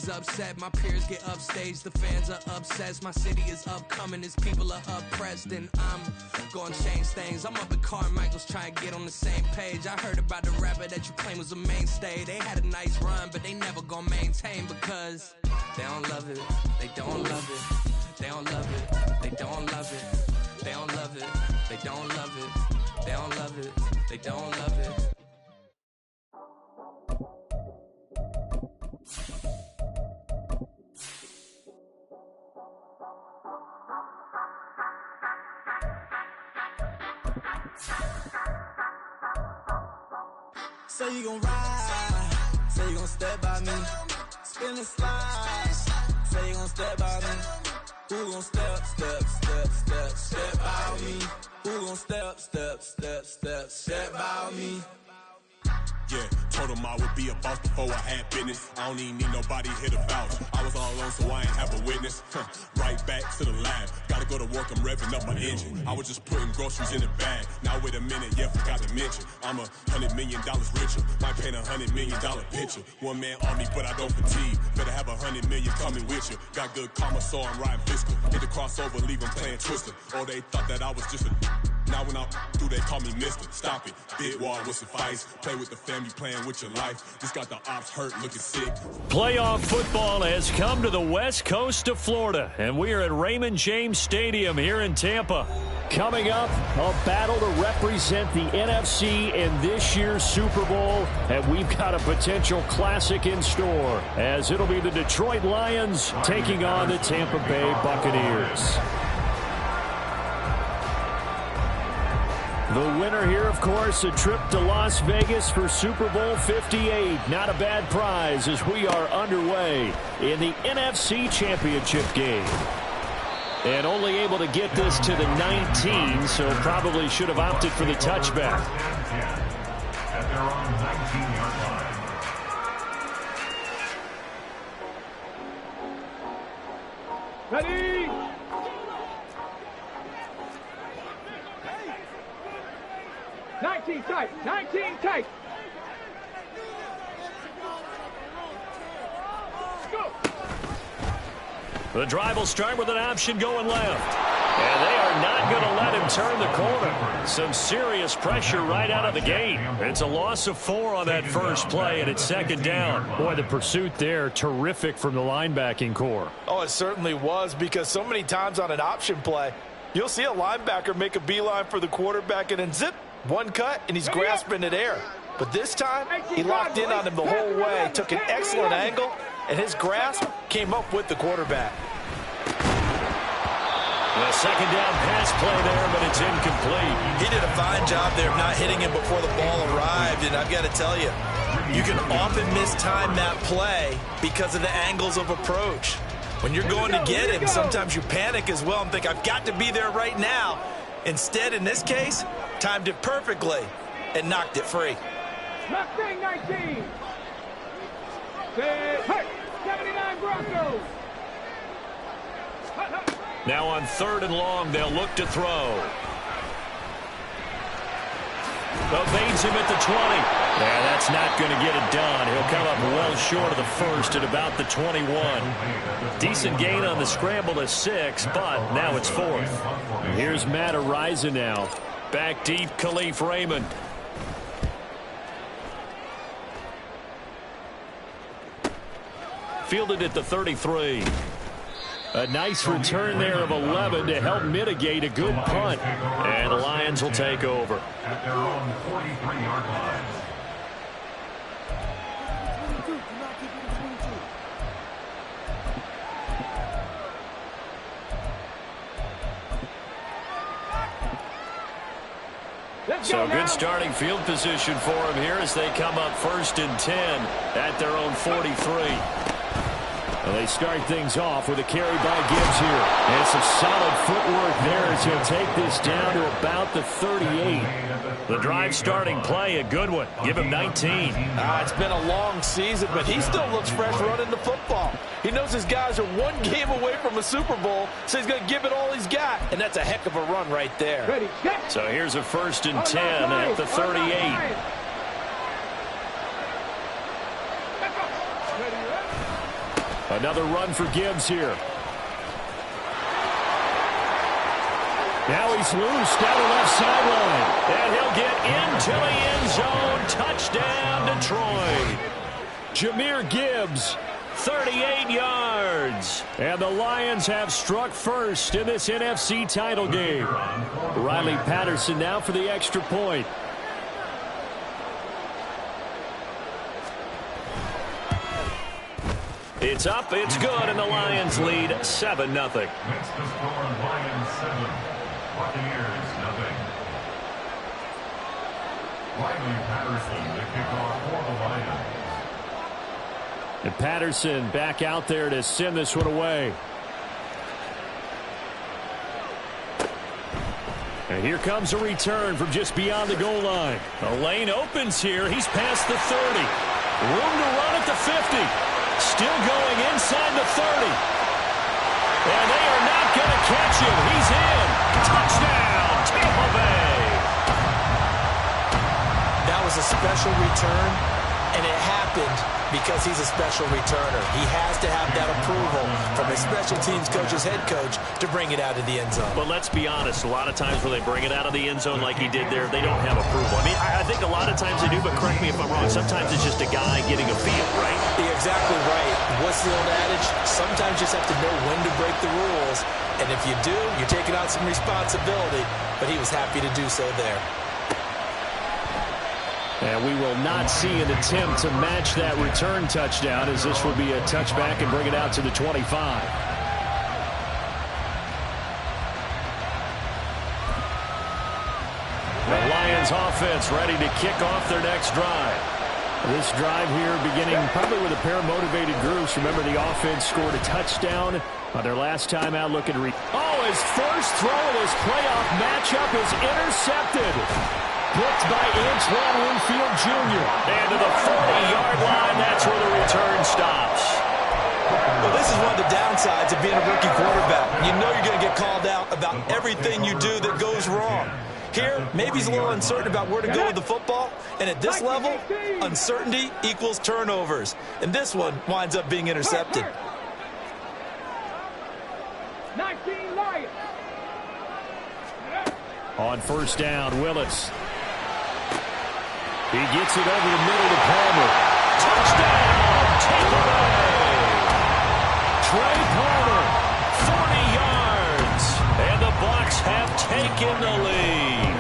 upset. My peers get upstaged, the fans are obsessed. My city is upcoming, as people are oppressed. And I'm gonna change things. I'm up at Carmichael's trying to get on the same page. I heard about the rapper that you claim was a mainstay. They had a nice run, but they never gonna maintain because they don't love it. They don't love it. They don't love it. They don't love it. They don't love it. They don't love it. They don't love it. They don't love it. Say you gon' ride, say you gon' step by me, spin and slide, say you gon' step by me, who gon' step by me, who gon' step by me. Yeah, told him I would be a boss before I had business. I don't even need nobody here to vouch. I was all alone, so I ain't have a witness. Right back to the lab. Gotta go to work, I'm revving up my engine. I was just putting groceries in the bag. Now wait a minute, yeah, forgot to mention. I'm $100 million richer. Might paint $100 million picture. One man army, but I don't fatigue. Better have 100 million coming with you. Got good karma, so I'm riding fiscal. Hit the crossover, leave them playing Twister. Oh, they thought that I was just a... Now when I do, they call me Mister. Stop it. Big wall will suffice. Play with the family, playing with your life. Just got the ops hurt, looking sick. Playoff football has come to the west coast of Florida, and we are at Raymond James Stadium here in Tampa. Coming up, a battle to represent the NFC in this year's Super Bowl, and we've got a potential classic in store, as it'll be the Detroit Lions taking on the Tampa Bay Buccaneers. The winner here, of course, a trip to Las Vegas for Super Bowl 58. Not a bad prize as we are underway in the NFC Championship game. And only able to get this to the 19, so probably should have opted for the touchback. At their own 19-yard line. Ready? 19 tight, 19 tight. Go. The drive will start with an option going left. And they are not going to let him turn the corner. Some serious pressure right out of the gate. It's a loss of 4 on that first play, and it's second down. Boy, the pursuit there, terrific from the linebacking core. Oh, it certainly was, because so many times on an option play, you'll see a linebacker make a beeline for the quarterback and then zip. One cut, and he's grasping at air. But this time, he locked in on him the whole way, took an excellent angle, and his grasp came up with the quarterback. The second down pass play there, but it's incomplete. He did a fine job there of not hitting him before the ball arrived, and I've got to tell you, you can often mistime that play because of the angles of approach. When you're going to get him, sometimes you panic as well and think, I've got to be there right now. Instead, in this case, timed it perfectly and knocked it free. Mustang 19. 79 Broncos. Now on 3rd and long, they'll look to throw. Evades him at the 20. Yeah, that's not going to get it done. He'll come up well short of the first at about the 21. Decent gain on the scramble to 6, but now it's 4th. Here's Matt Araiza now. Back deep, Khalif Raymond. Fielded at the 33. A nice return there of 11 to help mitigate a good punt. And the Lions will take over. At their own 43-yard line. So good starting field position for him here as they come up 1st and 10 at their own 43. Well, they start things off with a carry by Gibbs here. And some solid footwork there as he'll take this down to about the 38. The drive starting play, a good one. Give him 19. It's been a long season, but he still looks fresh running the football. He knows his guys are one game away from a Super Bowl, so he's going to give it all he's got. And that's a heck of a run right there. So here's a 1st and 10 at the 38. Another run for Gibbs here. Now he's loose down the left sideline. And he'll get into the end zone. Touchdown, Detroit. Jahmyr Gibbs, 38 yards. And the Lions have struck first in this NFC title game. Riley Patterson now for the extra point. It's up, it's good, and the Lions lead 7-0. Next to score, Lions 7, Buccaneers 0. Riley Patterson, the kickoff for the Lions. And Patterson back out there to send this one away. And here comes a return from just beyond the goal line. The lane opens here. He's past the 30. Room to run at the 50. Still going inside the 30. And they are not going to catch him. He's in. Touchdown, Tampa Bay. That was a special return, and it happened because he's a special returner. He has to have that approval from his special teams coach's head coach to bring it out of the end zone. But let's be honest, a lot of times when they bring it out of the end zone like he did there, they don't have approval. I mean, I think a lot of times they do, but correct me if I'm wrong. Sometimes it's just a guy getting a feel, right? You're exactly right. What's the old adage? Sometimes you just have to know when to break the rules. And if you do, you're taking on some responsibility. But he was happy to do so there. And we will not see an attempt to match that return touchdown, as this will be a touchback and bring it out to the 25. The Lions offense ready to kick off their next drive. This drive here beginning probably with a pair of motivated groups. Remember, the offense scored a touchdown on their last time out looking to his first throw of this playoff matchup is intercepted. Picked by Antoine Winfield Jr. And to the 40-yard line, that's where the return stops. Well, this is one of the downsides of being a rookie quarterback. You know you're going to get called out about everything you do that goes wrong. Here, maybe he's a little uncertain about where to go with the football. And at this level, uncertainty equals turnovers. And this one winds up being intercepted. 19 Lions. On first down, Willis. He gets it over the middle to Palmer. Touchdown, Tampa Bay. Trey Palmer, 40 yards. And the Bucs have taken the lead.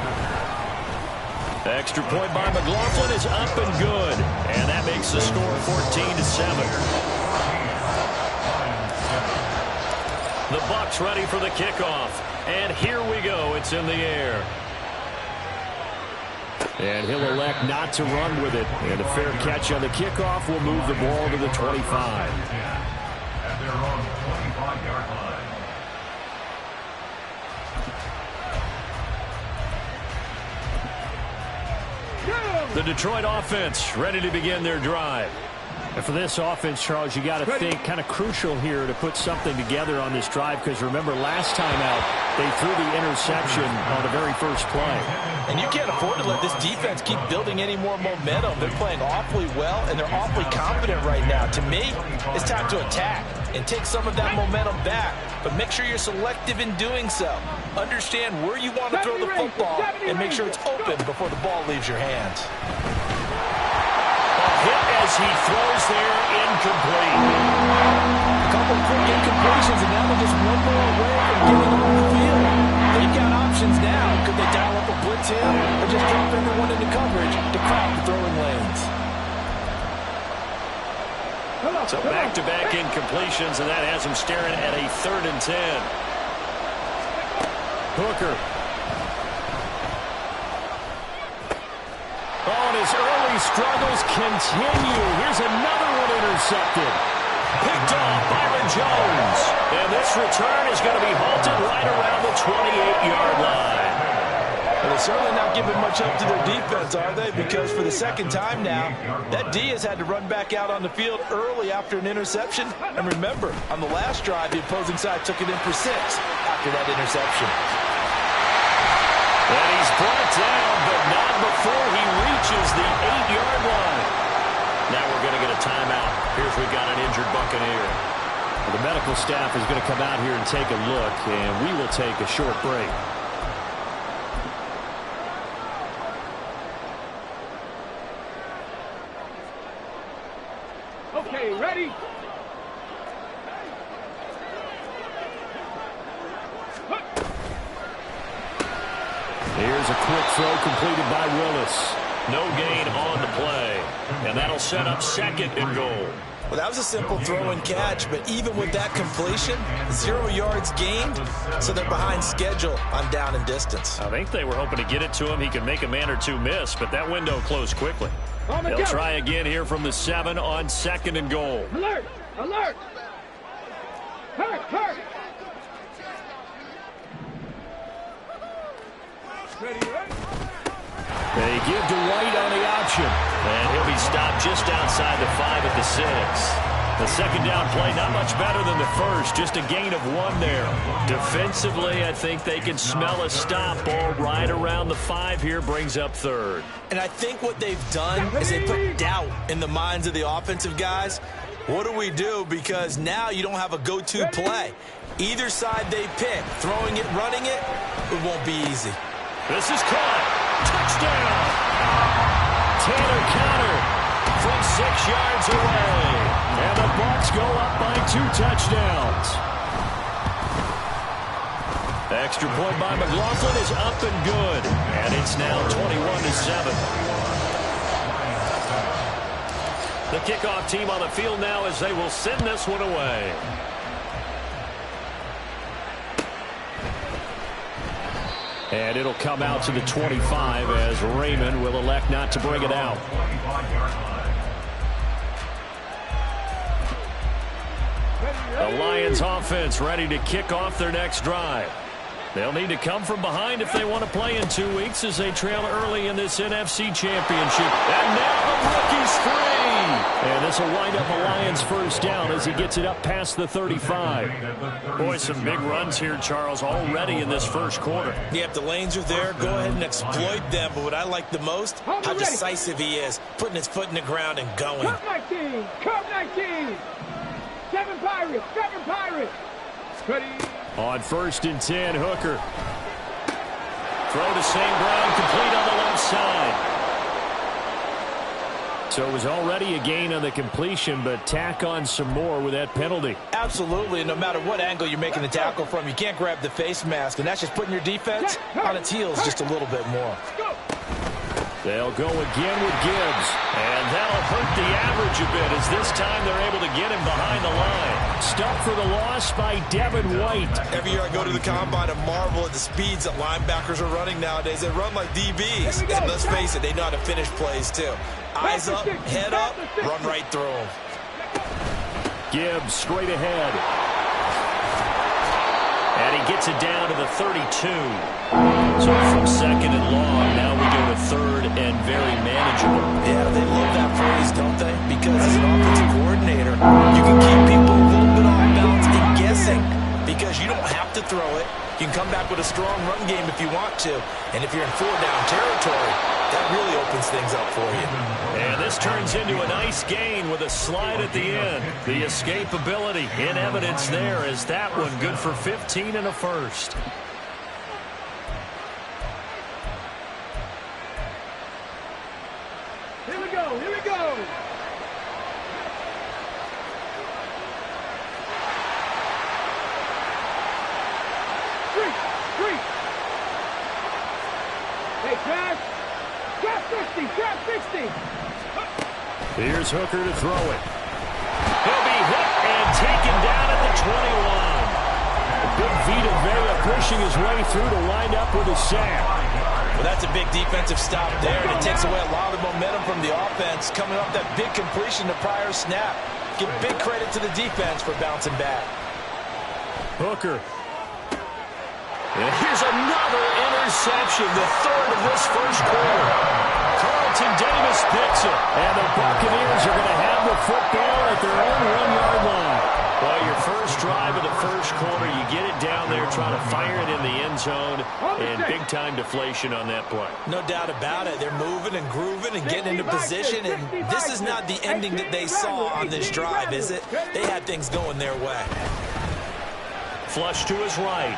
The extra point by McLaughlin is up and good. And that makes the score 14-7. The Bucs ready for the kickoff. And here we go. It's in the air. And he'll elect not to run with it. And a fair catch on the kickoff will move the ball to the 25. At their own 25-yard line. The Detroit offense ready to begin their drive. And for this offense, Charles, you got to think kind of crucial here to put something together on this drive, because remember last time out they threw the interception on the very first play. And you can't afford to let this defense keep building any more momentum. They're playing awfully well, and they're awfully confident right now. To me, it's time to attack and take some of that momentum back. But make sure you're selective in doing so. Understand where you want to throw the football and make sure it's open before the ball leaves your hands. Hit as he throws there, incomplete. A couple of quick incompletions, and now they're just one more away from getting on the field. They've got options now. Could they dial up a blitz in or just drop everyone into coverage to crowd the throwing lanes? So back-to-back incompletions, and that has him staring at a 3rd and 10. Hooker. Oh, and his early struggles continue. Here's another one intercepted. Picked off Byron Jones. And this return is going to be halted right around the 28-yard line. Well, they're certainly not giving much up to their defense, are they? Because for the second time now, that D has had to run back out on the field early after an interception. And remember, on the last drive, the opposing side took it in for 6 after that interception. And he's brought down, but not before he reaches the 8-yard line. Now we're going to get a timeout. Here's we've got an injured Buccaneer. Well, the medical staff is going to come out here and take a look, and we will take a short break. Okay, ready? Here's a quick throw completed by Willis. No gain on the play, and that'll set up 2nd and goal. Well, that was a simple throw and catch, but even with that completion, 0 yards gained, so they're behind schedule on down and distance. I think they were hoping to get it to him. He could make a man or two miss, but that window closed quickly. They'll try again here from the 7 on 2nd and goal. Alert! Alert! Hurt! Hurt! Ready, ready? They give to White on the option. And he'll be stopped just outside the 5 at the 6. The 2nd down play, not much better than the first. Just a gain of 1 there. Defensively, I think they can smell a stop. Ball right around the 5 here, brings up 3rd. And I think what they've done is they put doubt in the minds of the offensive guys. What do we do? Because now you don't have a go-to play. Either side they pick, throwing it, running it, it won't be easy. This is caught. Touchdown. Taylor Counter from 6 yards away. And the Bucs go up by 2 touchdowns. Extra point by McLaughlin is up and good. And it's now 21-7. The kickoff team on the field now as they will send this one away. And it'll come out to the 25 as Raymond will elect not to bring it out. The Lions offense ready to kick off their next drive. They'll need to come from behind if they want to play in 2 weeks as they trail early in this NFC Championship. And now the rookie's free. And this will wind up a Lions first down as he gets it up past the 35. Boy, some big runs here, Charles, already in this first quarter. Yeah, if the lanes are there, go ahead and exploit them. But what I like the most, how decisive he is, putting his foot in the ground and going. Cup 19! Cup 19! 7 Pirates! 7 Pirates! Ready? On 1st and 10, Hooker. Throw to St. Brown, complete on the left side. So it was already a gain on the completion, but tack on some more with that penalty. Absolutely, and no matter what angle you're making the tackle from, you can't grab the face mask, and that's just putting your defense on its heels just a little bit more. They'll go again with Gibbs, and that'll hurt the average a bit as this time they're able to get him behind the line. Stuffed for the loss by Devin White. Every year I go to the combine and marvel at the speeds that linebackers are running nowadays. They run like DBs, and let's face it, they know how to finish plays too. Eyes up, head up, run right through them. Gibbs straight ahead. And he gets it down to the 32. So from 2nd and long, now we go to 3rd and very manageable. Yeah, they love that phrase, don't they? Because as an offensive coordinator, you can keep people a little bit off balance and guessing because you don't have to throw it. You can come back with a strong run game if you want to. And if you're in 4-down territory, that really opens things up for you. And this turns into a nice gain with a slide at the end. The escapability in evidence there as that one good for 15 and a first. Here we go, here we go. Three. Hey, Trash. Trap 60, trap 60. Here's Hooker to throw it. He'll be hit and taken down at the 21. The big Vita Vea pushing his way through to wind up with a sack. Well, that's a big defensive stop there, and it takes away a lot of the momentum from the offense. Coming off that big completion the prior snap. Give big credit to the defense for bouncing back. Hooker. And here's another interception, the 3rd of this first quarter. Carlton Davis picks it, and the Buccaneers are going to have the football at their own 1-yard line. Well, your first drive of the first quarter, you get it down there, try to fire it in the end zone, and big-time deflation on that play. No doubt about it. They're moving and grooving and getting into position, and this is not the ending that they saw on this drive, is it? They had things going their way. Flush to his right.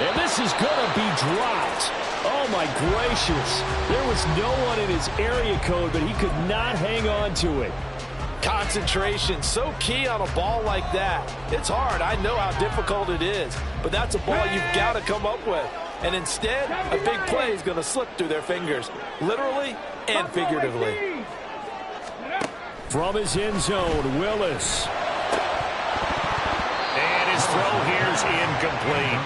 And this is going to be dropped. Oh, my gracious. There was no one in his area code, but he could not hang on to it. Concentration, so key on a ball like that. It's hard. I know how difficult it is, but that's a ball you've got to come up with. And instead, a big play is going to slip through their fingers, literally and figuratively. From his end zone, Willis. And his throw here's incomplete.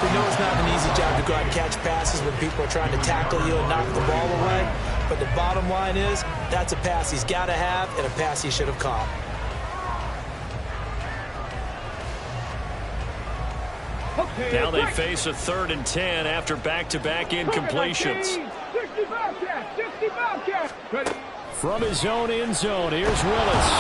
We know it's not an easy job to go out and catch passes when people are trying to tackle you and knock the ball away. But the bottom line is, that's a pass he's got to have and a pass he should have caught. Now they face a 3rd and 10 after back-to-back incompletions. From his own end zone, here's Willis.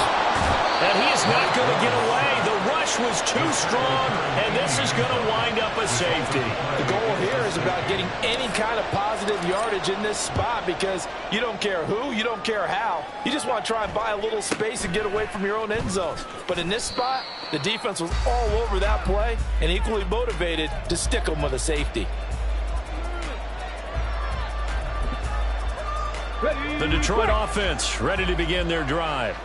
And he is not going to get away. The rush was too strong, and this is going to wind up a safety. The goal here is about getting any kind of positive yardage in this spot because you don't care who, you don't care how. You just want to try and buy a little space and get away from your own end zone. But in this spot, the defense was all over that play and equally motivated to stick them with a safety. The Detroit offense ready to begin their drive.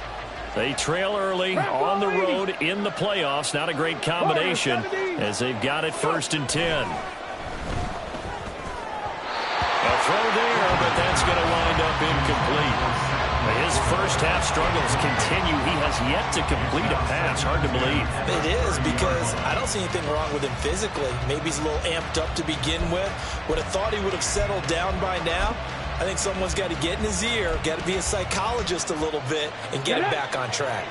They trail early on the road in the playoffs. Not a great combination as they've got it 1st and 10. A throw there, but that's going to wind up incomplete. His first half struggles continue. He has yet to complete a pass. Hard to believe. It is because I don't see anything wrong with him physically. Maybe he's a little amped up to begin with. Would have thought he would have settled down by now. I think someone's got to get in his ear, got to be a psychologist a little bit, and get him back on track.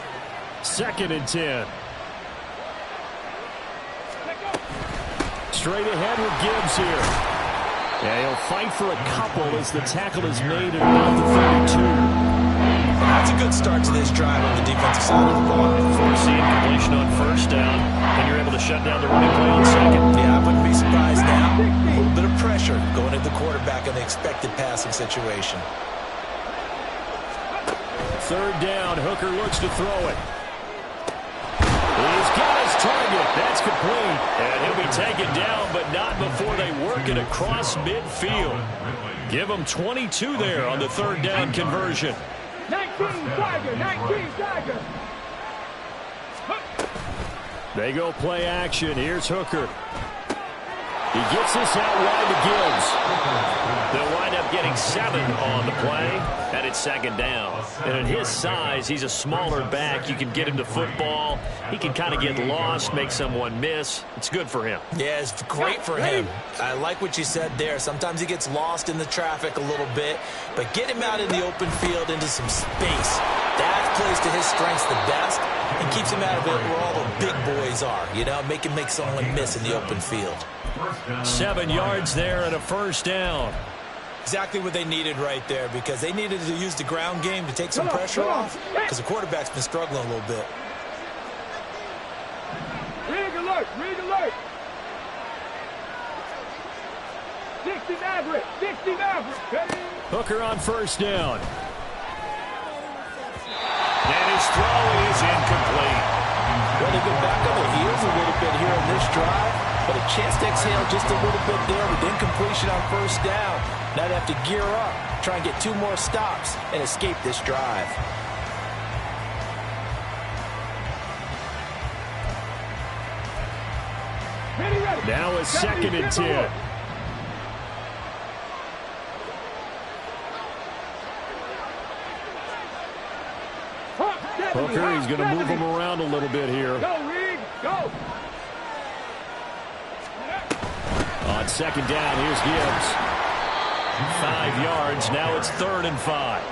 2nd and 10. Straight ahead with Gibbs here. Yeah, he'll fight for a couple as the tackle is made at about the 32. That's a good start to this drive on the defensive side of the ball. Forcing completion on 1st down, and you're able to shut down the running play on 2nd. Yeah, I wouldn't be surprised now. A little bit of pressure going at the quarterback in the expected passing situation. 3rd down, Hooker looks to throw it. He's got his target. That's complete. And he'll be taken down, but not before they work it across midfield. Give him 22 there on the 3rd down conversion. 19 Tiger. They go play action. Here's Hooker. He gets this out wide to Gibbs. They'll wind up getting 7 on the play, and it's 2nd down. And at his size, he's a smaller back. You can get him to football. He can kind of get lost, make someone miss. It's good for him. Yeah, it's great for him. I like what you said there. Sometimes he gets lost in the traffic a little bit, but get him out in the open field into some space. That plays to his strengths the best and keeps him out of it where all the big boys are. You know, make him make someone miss in the open field. 7 yards there and a 1st down. Exactly what they needed right there because they needed to use the ground game to take some pressure off because the quarterback's been struggling a little bit. Rig alert. 60 Maverick. Hooker on 1st down. And his throw is incomplete. Well, they've been back on their heels a little bit here in this drive, but a chance to exhale just a little bit there with incompletion on 1st down. Now they have to gear up, try and get 2 more stops, and escape this drive. Now a 2nd and 10. Hooker, he's going to move him around a little bit here. Go, Reed, go. On 2nd down, here's Gibbs. 5 yards. Now it's 3rd and 5.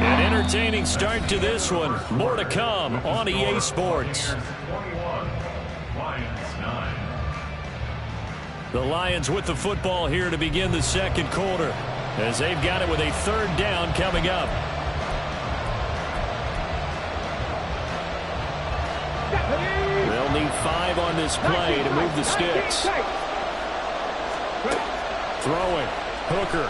An entertaining start to this one. More to come on EA Sports. The Lions with the football here to begin the 2nd quarter. as they've got it with a 3rd down coming up. They'll need 5 on this play to move the sticks. Throwing. Hooker.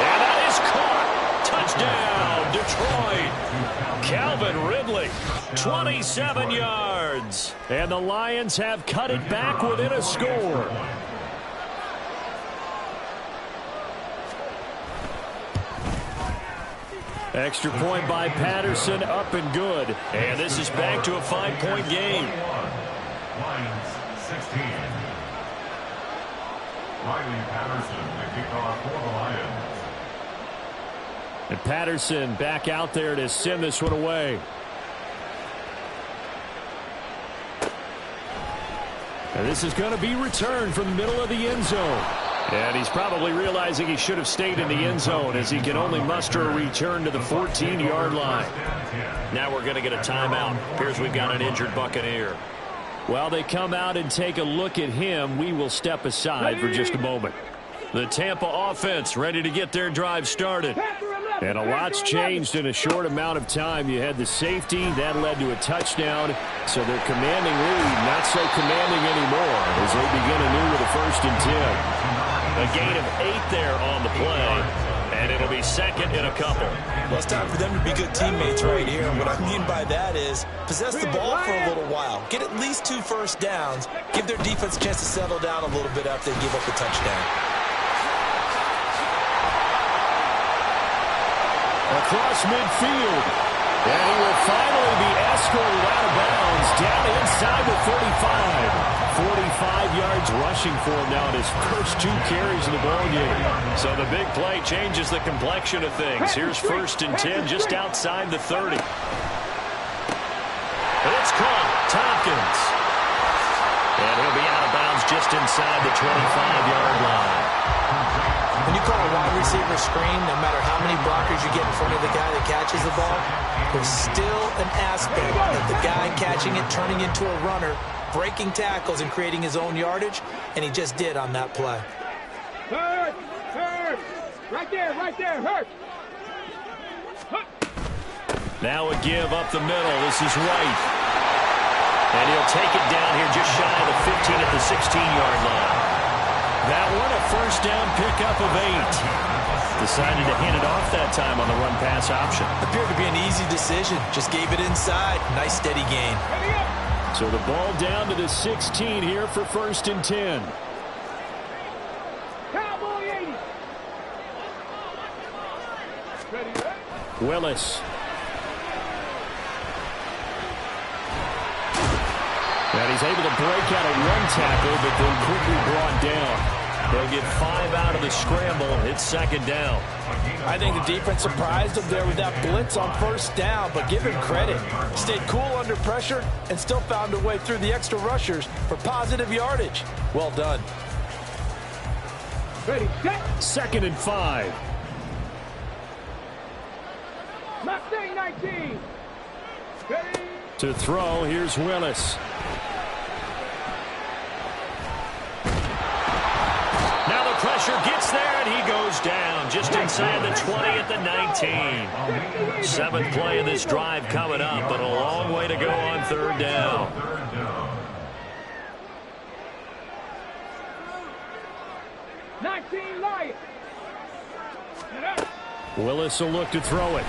And that is caught. Touchdown, Detroit. Calvin Ridley, 27 yards. And the Lions have cut it back within a score. Extra point by Patterson, up and good. And this is back to a 5-point game. Lions 16. Riley Patterson, the kickoff for the Lions. And Patterson back out there to send this one away. And this is going to be returned from the middle of the end zone. And he's probably realizing he should have stayed in the end zone as he can only muster a return to the 14-yard line. Now we're going to get a timeout. Appears we've got an injured Buccaneer. While they come out and take a look at him, we will step aside for just a moment. The Tampa offense ready to get their drive started. And a lot's changed in a short amount of time. You had the safety. That led to a touchdown. So their commanding lead not so commanding anymore as they begin anew with a 1st and 10. A gain of 8 there on the play. And it'll be 2nd and a couple. Well, it's time for them to be good teammates right here. And what I mean by that is possess the ball for a little while. Get at least 2 first downs. Give their defense a chance to settle down a little bit after they give up the touchdown. Across midfield. And he will finally be escorted out of bounds down inside the 35. 45 yards rushing for him now in his first 2 carries of the ballgame. So the big play changes the complexion of things. Here's 1st and 10 just outside the 30. It's caught. Tompkins. And he'll be out of bounds just inside the 25-yard line. When you call a wide receiver screen, no matter how many blockers you get in front of the guy that catches the ball, there's still an aspect of the guy catching it, turning into a runner, breaking tackles and creating his own yardage, and he just did on that play. Hurt! Right there, Hurt! Now a give up the middle. This is White. And he'll take it down here just shy of the 15 at the 16-yard line. That one a 1st down pickup of 8. Decided to hand it off that time on the run-pass option. Appeared to be an easy decision. Just gave it inside. Nice steady gain. So the ball down to the 16 here for 1st and 10. Cowboy 80. Willis. And he's able to break out a run tackle, but then quickly brought down. They'll get 5 out of the scramble. It's 2nd down. I think the defense surprised him there with that blitz on 1st down, but give him credit. Stayed cool under pressure and still found a way through the extra rushers for positive yardage. Well done. Ready, set. 2nd and 5. Mustang 19. Ready. To throw, here's Willis. Now the pressure gets there, and he goes down just inside the 20 at the 19. 7th play of this drive coming up, but a long way to go on 3rd down. 19 Lions. Willis will look to throw it.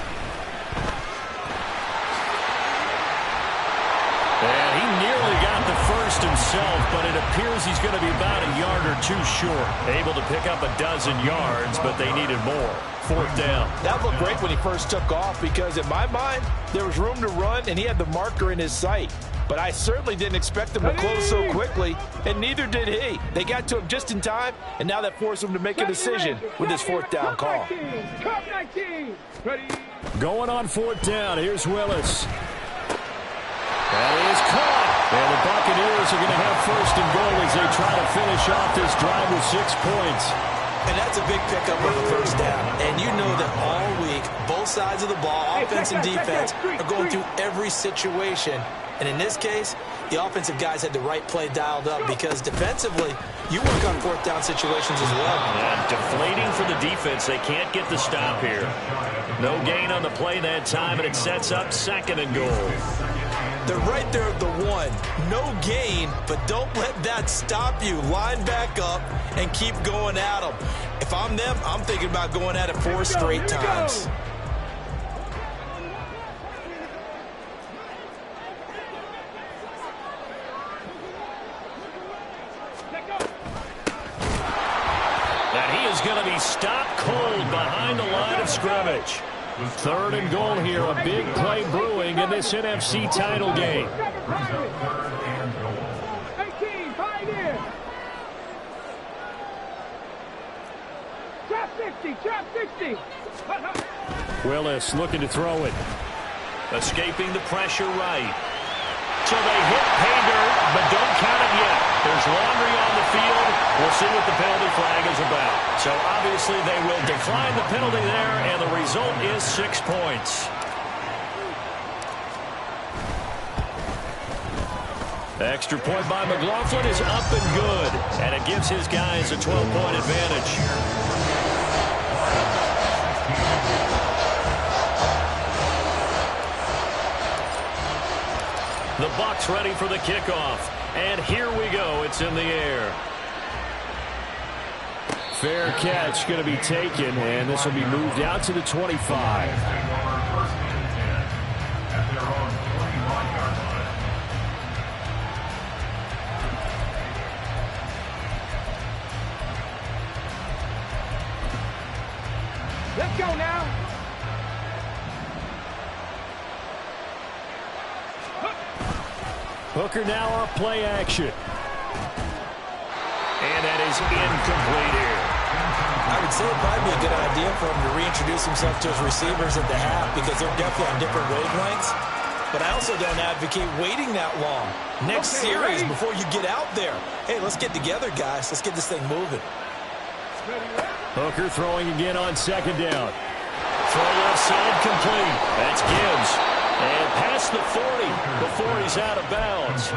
And he nearly got the 1st himself, but it appears he's going to be about a yard or 2 short. Able to pick up a dozen yards, but they needed more. 4th down. That looked great when he first took off because, in my mind, there was room to run, and he had the marker in his sight. But I certainly didn't expect him to close so quickly, and neither did he. They got to him just in time, and now that forced him to make a decision with his 4th down call. Going on 4th down. Here's Willis. That is caught. And the Buccaneers are going to have 1st and goal as they try to finish off this drive with 6 points. And that's a big pickup of the 1st down. And you know that all week week, both sides of the ball, offense and defense, are going through every situation. And in this case, the offensive guys had the right play dialed up because defensively, you work on fourth down situations as well. And deflating for the defense. They can't get the stop here. No gain on the play that time, and it sets up 2nd and goal. They're right there at the 1. No gain, but don't let that stop you. Line back up and keep going at them. If I'm them, I'm thinking about going at it 4 straight times. And he is going to be stopped cold behind the line of scrimmage. 3rd and goal here, a big play brewing in this NFC title game. 18, pioneer. Trap 60, trap 60. Willis looking to throw it. Escaping the pressure right. So they hit pay dirt, but don't count it yet. There's laundry on the field. We'll see what the penalty flag is about. So obviously they will decline the penalty there, and the result is 6 points. Extra point by McLaughlin is up and good, and it gives his guys a 12-point advantage. The Bucs ready for the kickoff. And here we go. It's in the air. Fair catch going to be taken, and this will be moved out to the 25. Let's go now. Hooker now off play action. And that is incomplete here. I would say it'd probably be a good idea for him to reintroduce himself to his receivers at the half because they're definitely on different wavelengths. But I also don't advocate waiting that long. Next series, before you get out there, hey, let's get together, guys. Let's get this thing moving. Hooker throwing again on 2nd down. Throw left side complete. That's Gibbs. And past the 40 before he's out of bounds.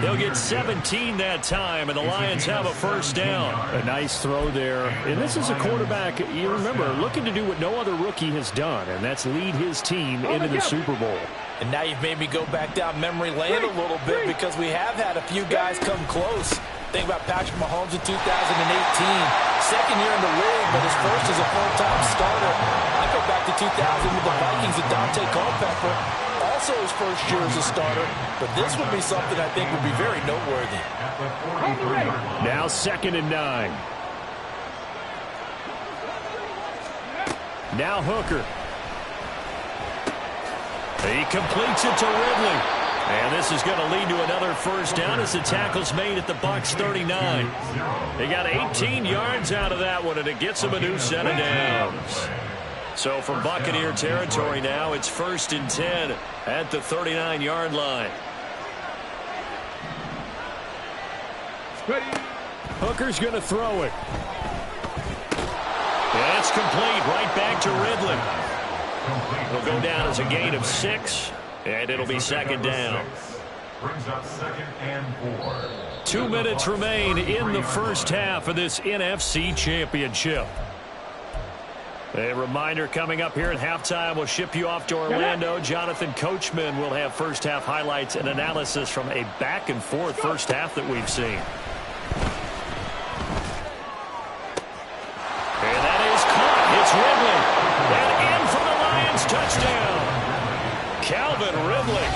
They'll get 17 that time, and the Lions have a 1st down. A nice throw there. And this is a quarterback, you remember, looking to do what no other rookie has done, and that's lead his team into the Super Bowl. And now you've made me go back down memory lane a little bit because we have had a few guys come close. Think about Patrick Mahomes in 2018. 2nd year in the league, but his first as a full-time starter. I go back to 2000 with the Vikings and Dante Culpepper. Also his first year as a starter. But this would be something I think would be very noteworthy. Now 2nd and 9. Now Hooker. He completes it to Ridley. And this is going to lead to another 1st down as the tackle's made at the Bucs 39. They got 18 yards out of that one, and it gets them a new set of downs. So from Buccaneer territory now, it's 1st and 10 at the 39-yard line. Hooker's going to throw it. That's complete, right back to Ridley. It'll go down as a gain of 6. And it'll be 2nd down. Brings up 2nd and 4. 2 minutes remain in the 1st half of this NFC Championship. A reminder coming up here at halftime, we'll ship you off to Orlando. Jonathan Coachman will have 1st half highlights and analysis from a back-and-forth 1st half that we've seen. And that is caught. It's Ridley. And in for the Lions touchdown. Calvin Ridley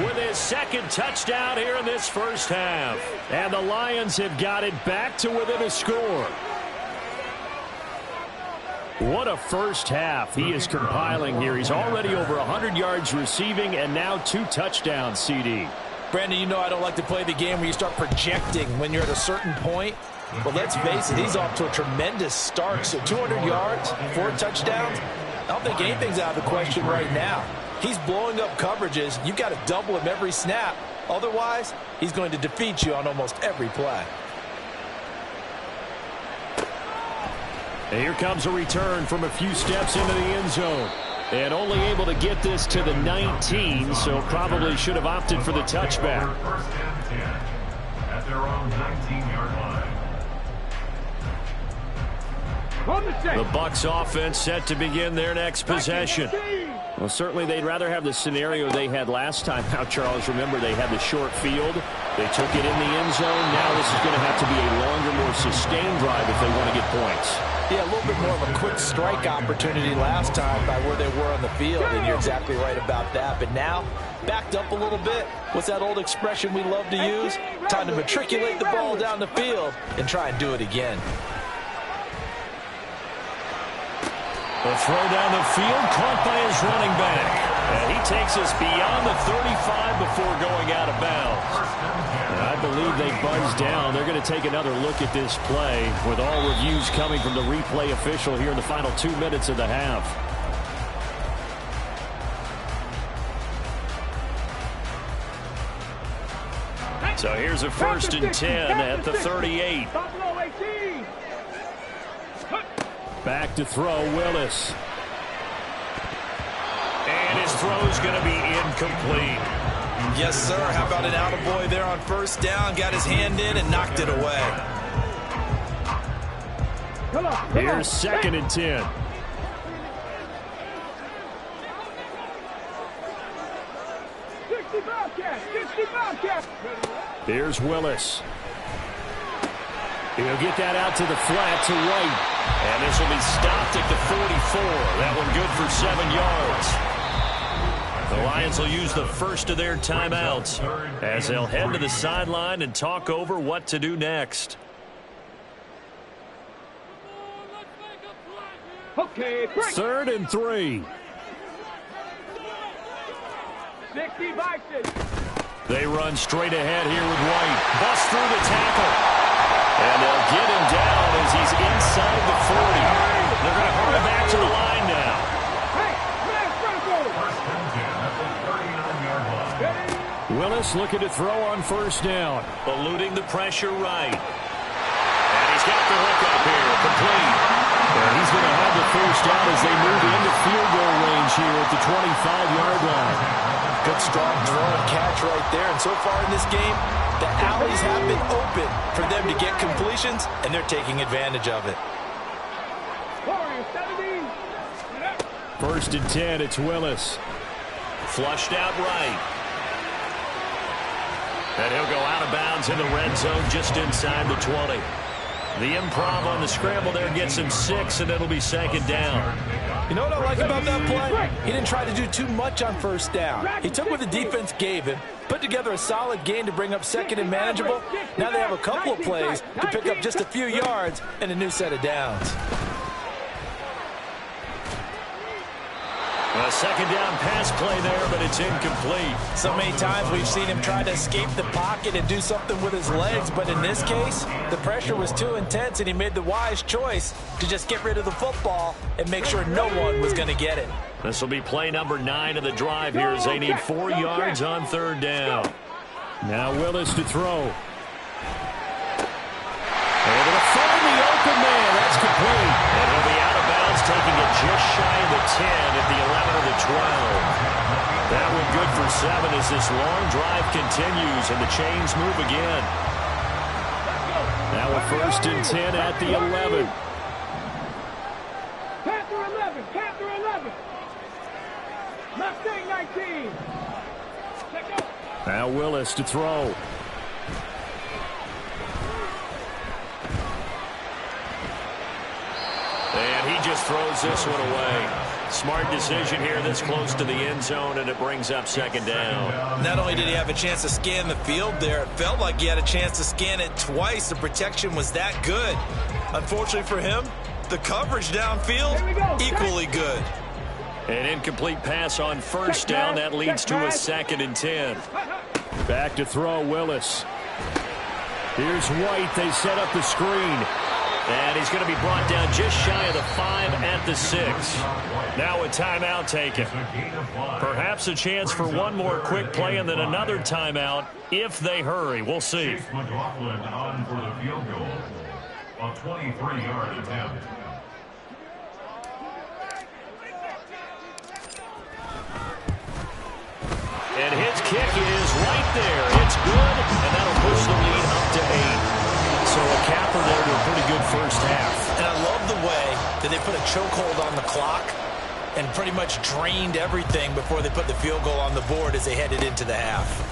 with his 2nd touchdown here in this 1st half. And the Lions have got it back to within a score. What a 1st half he is compiling here. He's already over 100 yards receiving and now 2 touchdowns, CD. Brandon, you know I don't like to play the game where you start projecting when you're at a certain point. But let's face it, he's off to a tremendous start. So 200 yards, 4 touchdowns. I don't think anything's out of the question right now. He's blowing up coverages. You've got to double him every snap. Otherwise, he's going to defeat you on almost every play. And here comes a return from a few steps into the end zone. And only able to get this to the 19, so probably should have opted for the touchback. First and 10 at their own 19-yard line. The Bucs offense set to begin their next possession. Well, certainly they'd rather have the scenario they had last time out, Charles. Remember, they had the short field. They took it in the end zone. Now this is going to have to be a longer, more sustained drive if they want to get points. Yeah, a little bit more of a quick strike opportunity last time by where they were on the field, and you're exactly right about that. But now, backed up a little bit. What's that old expression we love to use? Time to matriculate the ball down the field and try and do it again. The throw down the field, caught by his running back. And he takes us beyond the 35 before going out of bounds. And I believe they buzzed down. They're going to take another look at this play with all reviews coming from the replay official here in the final 2 minutes of the half. So here's a 1st and 10 at the 38. Back to throw, Willis. And his throw's going to be incomplete. Yes, sir. How about an attaboy there on 1st down? Got his hand in and knocked it away. Here's 2nd and 10. Here's Willis. He'll get that out to the flat to White. And this will be stopped at the 44. That one good for 7 yards. The Lions will use the first of their timeouts as they'll head to the sideline and talk over what to do next. Okay, 3rd and 3. 60 Vikings. They run straight ahead here with White. Bust through the tackle. And they'll get him down as he's inside the 40. They're going to hurry back to the line now. Willis looking to throw on 1st down. Eluding the pressure right. And he's got the hook up here. Complete. And he's going to have the 1st down as they move into field goal range here at the 25-yard line. Good strong throw and catch right there. And so far in this game, the alleys have been open for them to get completions, and they're taking advantage of it. 1st and 10, it's Willis. Flushed out right. And he'll go out of bounds in the red zone just inside the 20. The improv on the scramble there gets him 6, and it'll be 2nd down. You know what I like about that play? He didn't try to do too much on 1st down. He took what the defense gave him, put together a solid gain to bring up 2nd and manageable. Now they have a couple of plays to pick up just a few yards and a new set of downs. A 2nd down pass play there, but it's incomplete. So many times we've seen him try to escape the pocket and do something with his legs, but in this case, the pressure was too intense and he made the wise choice to just get rid of the football and make sure no one was going to get it. This will be play number 9 of the drive here as they need 4 yards on 3rd down. Now Willis to throw. Able to find the open man. That's complete. And he'll be out of bounds, taking it just shy of the 10 at the 11 or the 12. That one good for 7 as this long drive continues and the chains move again. Now a 1st and 10 at the 11. Panther 11, Panther 11. Mustang 19. Now Willis to throw. And he just throws this one away. Smart decision here this close to the end zone, and it brings up 2nd down. Not only did he have a chance to scan the field there, it felt like he had a chance to scan it twice. The protection was that good. Unfortunately for him, the coverage downfield, equally good. An incomplete pass on 1st down. That leads to a 2nd and 10. Back to throw, Willis. Here's White. They set up the screen. And he's going to be brought down just shy of the 5 at the 6. Now a timeout taken. Perhaps a chance for one more quick play and then another timeout if they hurry. We'll see. McLaughlin on for the field goal. A 23-yard attempt. And his kick is right there. It's good, and that'll push the lead up to 8. So a capper there to a pretty good first half. And I love the way that they put a chokehold on the clock and pretty much drained everything before they put the field goal on the board as they headed into the half.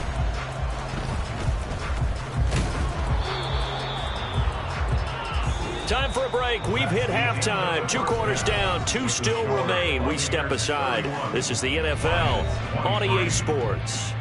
Time for a break. We've hit halftime. 2 quarters down. 2 still remain. We step aside. This is the NFL on EA Sports.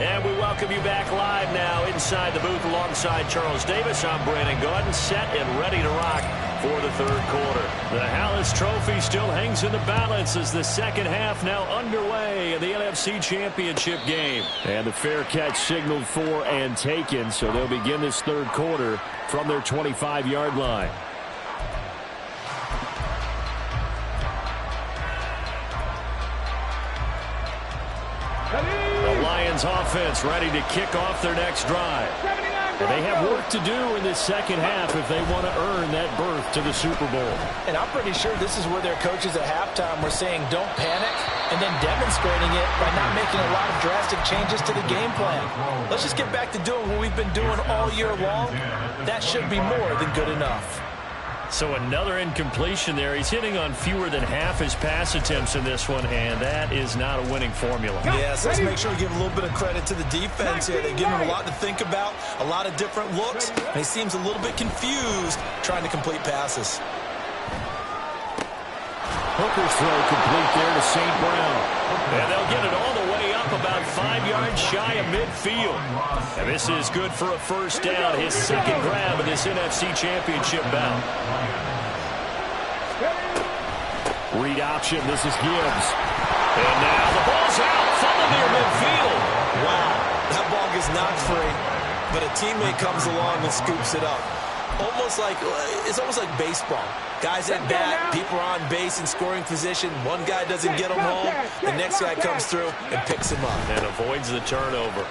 And we welcome you back live now inside the booth alongside Charles Davis. I'm Brandon Gaudin, set and ready to rock for the third quarter. The Hallis Trophy still hangs in the balance as the second half now underway in the NFC Championship game. And the fair catch signaled for and taken, so they'll begin this third quarter from their 25-yard line. The Lions offense ready to kick off their next drive. And they have work to do in this second half if they want to earn that berth to the Super Bowl. And I'm pretty sure this is where their coaches at halftime were saying don't panic and then demonstrating it by not making a lot of drastic changes to the game plan. Let's just get back to doing what we've been doing all year long. That should be more than good enough. So another incompletion there. He's hitting on fewer than half his pass attempts in this one, and that is not a winning formula. Yes, let's make sure we give a little bit of credit to the defense here. They give him a lot to think about, a lot of different looks, and he seems a little bit confused trying to complete passes. Hooker's throw complete there to St. Brown. And they'll get it all the way up about 5 yards shy of midfield. And this is good for a first down, his second grab in this NFC Championship bout. Read option, this is Gibbs. And now the ball's out, funneled near midfield. Wow, that ball gets knocked free, but a teammate comes along and scoops it up. It's almost like baseball. Guys at bat, people are on base in scoring position. One guy doesn't get him home. The next guy comes through and picks him up. And avoids the turnover.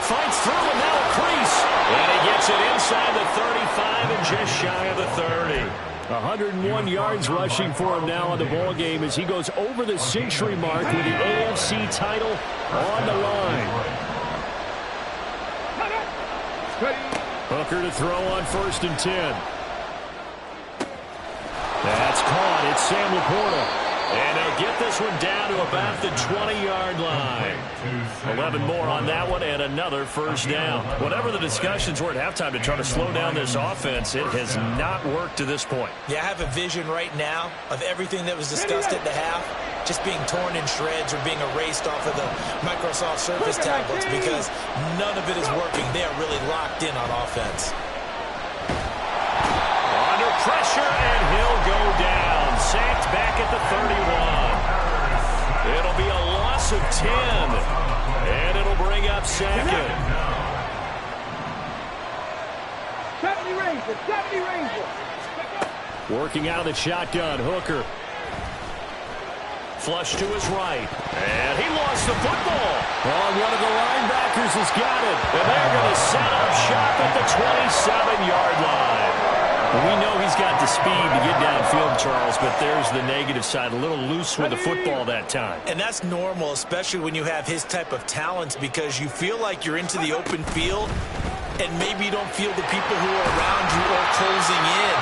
Fights through and now a crease. And he gets it inside the 35 and just shy of the 30. 101 yards rushing for him now on the ball game as he goes over the century mark with the AFC title on the line. Hooker to throw on 1st and 10. That's caught. It's Sam Laporta. And they'll get this one down to about the 20-yard line. 11 more on that one and another first down. Whatever the discussions were at halftime to try to slow down this offense, it has not worked to this point. Yeah, I have a vision right now of everything that was discussed at the half just being torn in shreds or being erased off of the Microsoft Surface tablets because none of it is working. They are really locked in on offense. Under pressure, and he'll go down. Sacked back at the 31. It'll be a loss of 10, and it'll bring up second. 70 Rangers, 70 Rangers. Working out of the shotgun, Hooker. Flush to his right, and he lost the football. Oh, one of the linebackers has got it, and they're going to set up shop at the 27-yard line. We know he's got the speed to get downfield, Charles, but there's the negative side. A little loose with the football that time. And that's normal, especially when you have his type of talents, because you feel like you're into the open field, and maybe you don't feel the people who are around you or closing in.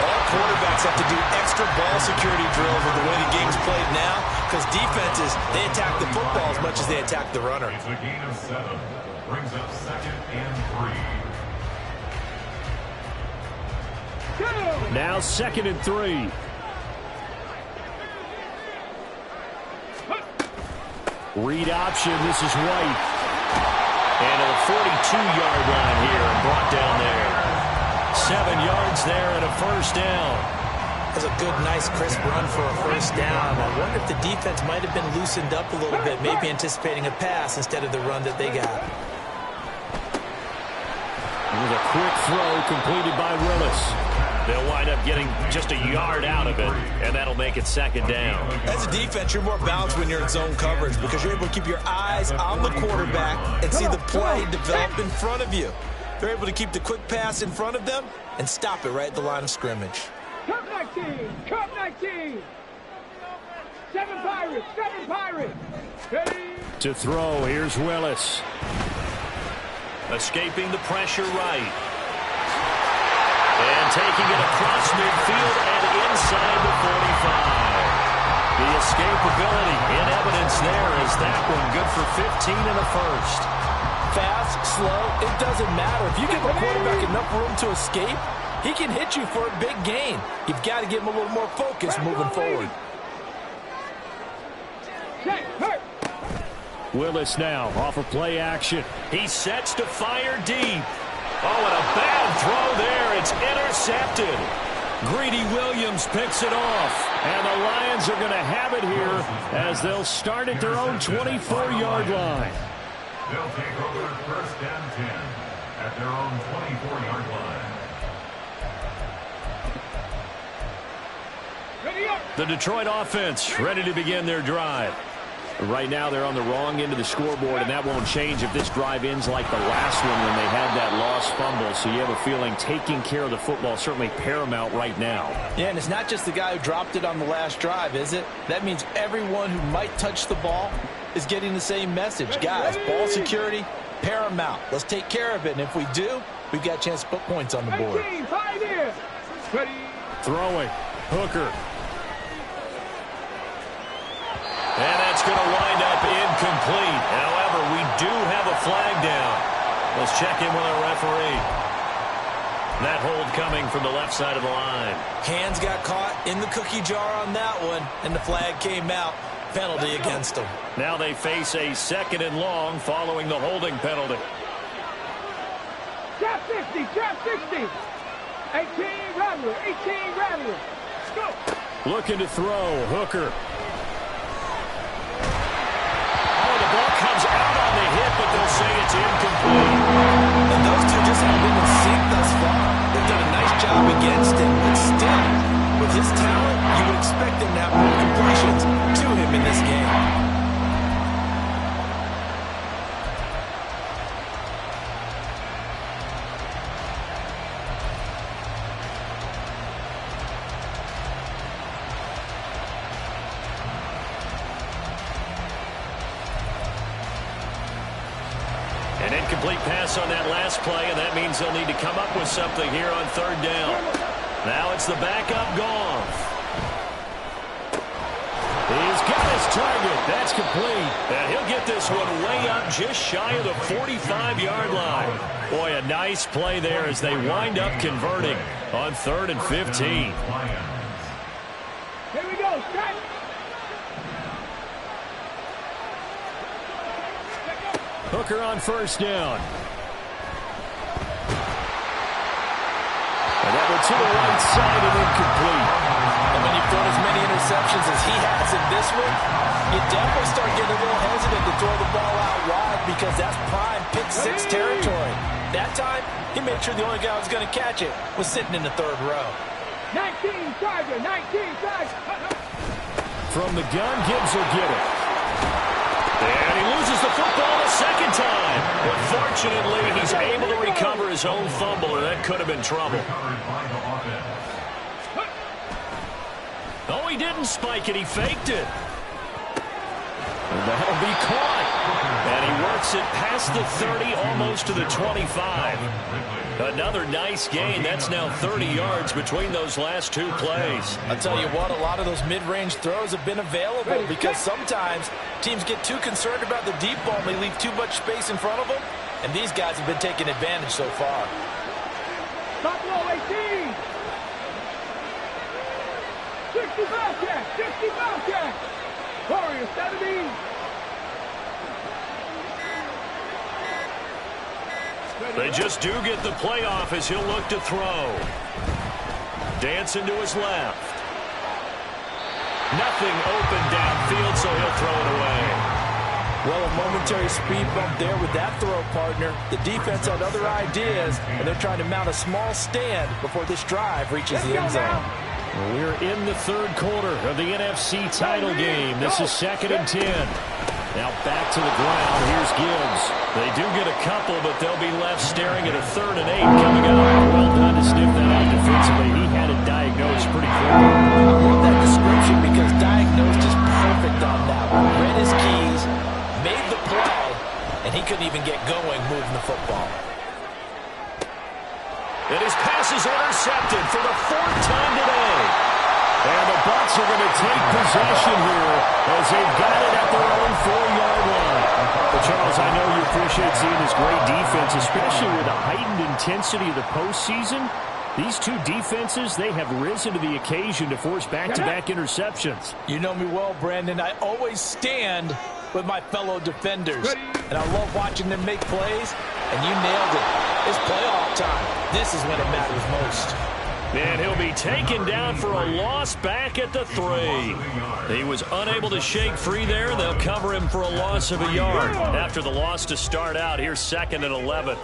All quarterbacks have to do extra ball security drills with the way the game's played now, because defenses, they attack the football as much as they attack the runner. It's a gain of 7. Brings up 2nd and 3. Now 2nd and 3. Read option. This is White. And a 42-yard line here and brought down there. 7 yards there and a first down. That's a good, nice, crisp run for a first down. I wonder if the defense might have been loosened up a little bit, maybe anticipating a pass instead of the run that they got. With a quick throw completed by Willis. They'll wind up getting just a yard out of it, and that'll make it 2nd down. As a defense, you're more balanced when you're in zone coverage because you're able to keep your eyes on the quarterback and see the play develop in front of you. They're able to keep the quick pass in front of them and stop it right at the line of scrimmage. Cup 19, Cup 19. 7 Pirates, 7 Pirates. Ready? To throw, here's Willis. Escaping the pressure right. And taking it across midfield and inside the 45. The escapability in evidence there is that one good for 15 in the first. Fast, slow, it doesn't matter. If you give a quarterback enough room to escape, he can hit you for a big gain. You've got to give him a little more focus moving forward. Willis now off of play action. He sets to fire deep. Oh, and a bad throw there. It's intercepted. Greedy Williams picks it off. And the Lions are going to have it here as they'll start at their own 24-yard line. They'll take over first and 10 at their own 24-yard line. The Detroit offense ready to begin their drive. Right now they're on the wrong end of the scoreboard, and that won't change if this drive ends like the last one when they had that lost fumble. So you have a feeling taking care of the football is certainly paramount right now. Yeah, and it's not just the guy who dropped it on the last drive, is it? That means everyone who might touch the ball is getting the same message. Guys, ball security, paramount. Let's take care of it, and if we do, we've got a chance to put points on the board. Throwing. Hooker. And that's going to wind up incomplete. However, we do have a flag down. Let's check in with our referee. That hold coming from the left side of the line. Hands got caught in the cookie jar on that one, and the flag came out. Penalty against them. Now they face a 2nd and long following the holding penalty. Trap 60, trap 60. 18 Rattler, 18 Rattler. Let's go. Looking to throw. Hooker. Ball comes out on the hit, but they'll say it's incomplete. And those two just haven't been in sync thus far. They've done a nice job against him, but still, with his talent, you would expect him to have more completions to him in this game. An incomplete pass on that last play, and that means they'll need to come up with something here on 3rd down. Now it's the backup Goff. He's got his target. That's complete. And he'll get this one way up just shy of the 45-yard line. Boy, a nice play there as they wind up converting on 3rd and 15. Here we go. Strike. Hooker on 1st down. And that one to the right side and incomplete. And when you've thrown as many interceptions as he has in this one, you definitely start getting a little hesitant to throw the ball out wide because that's prime pick 6 territory. That time, he made sure the only guy who was going to catch it was sitting in the 3rd row. 19 Charger, 19 Charger. From the gun, Gibbs will get it. And he loses the football a 2nd time. But fortunately, he's able to recover his own fumble, and that could have been trouble. Oh, he didn't spike it. He faked it. And that'll be caught. And he works it past the 30, almost to the 25. Another nice gain. That's now 30 yards between those last 2 plays. I'll tell you what, a lot of those mid-range throws have been available because sometimes teams get too concerned about the deep ball and they leave too much space in front of them, and these guys have been taking advantage so far. Buffalo 18. 60 Bobcat, 60 Bobcat. Warriors 70. They just do get the playoff as he'll look to throw. Dancing to his left. Nothing open downfield, so he'll throw it away. Well, a momentary speed bump there with that throw, partner. The defense had other ideas, and they're trying to mount a small stand before this drive reaches the end zone. We're in the 3rd quarter of the NFC title game. This is 2nd and 10. Now back to the ground. Here's Gibbs. They do get a couple, but they'll be left staring at a 3rd and 8 coming up. Well done to sniff that out defensively. He had it diagnosed pretty quickly. I love that description because diagnosed is perfect on that one. Read his keys, made the play, and he couldn't even get going moving the football. And his pass is intercepted for the 4th time today. And the Bucs are going to take possession here as they've got it at their own 4-yard line. But Charles, I know you appreciate seeing this great defense, especially with the heightened intensity of the postseason. These two defenses, they have risen to the occasion to force back-to-back interceptions. You know me well, Brandon. I always stand with my fellow defenders. And I love watching them make plays, and you nailed it. It's playoff time. This is when it matters most. And he'll be taken down for a loss back at the 3. He was unable to shake free there. They'll cover him for a loss of a yard. After the loss to start out, here's 2nd and 11.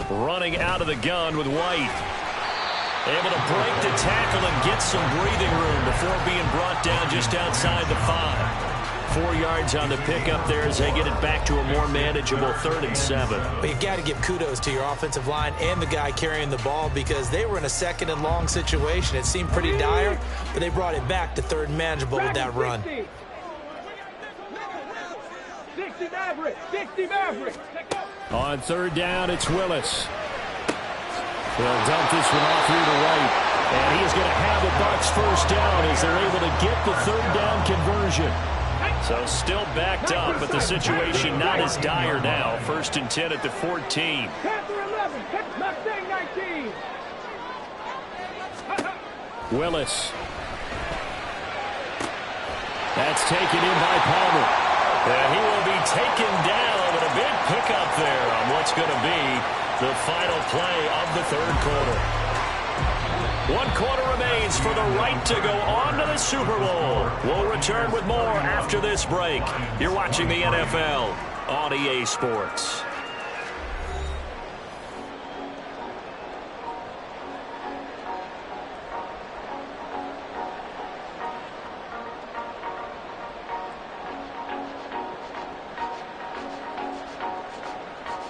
Running out of the gun with White. Able to break the tackle and get some breathing room before being brought down just outside the 5. 4 yards on the pickup there as they get it back to a more manageable 3rd and 7. But you've got to give kudos to your offensive line and the guy carrying the ball because they were in a 2nd and long situation. It seemed pretty dire, but they brought it back to 3rd and manageable with that run. 60 Maverick. 60 Maverick. On 3rd down, it's Willis. They'll dump this one off here to White. And he is going to have the Bucs 1st down as they're able to get the 3rd down conversion. So still backed up, but the situation not as dire now. 1st and 10 at the 14. Panther 11. Mustang 19. Willis. That's taken in by Palmer. And he will be taken down, but a big pickup there on what's going to be the final play of the 3rd quarter. 1 quarter remains for the right to go on to the Super Bowl. We'll return with more after this break. You're watching the NFL on EA Sports.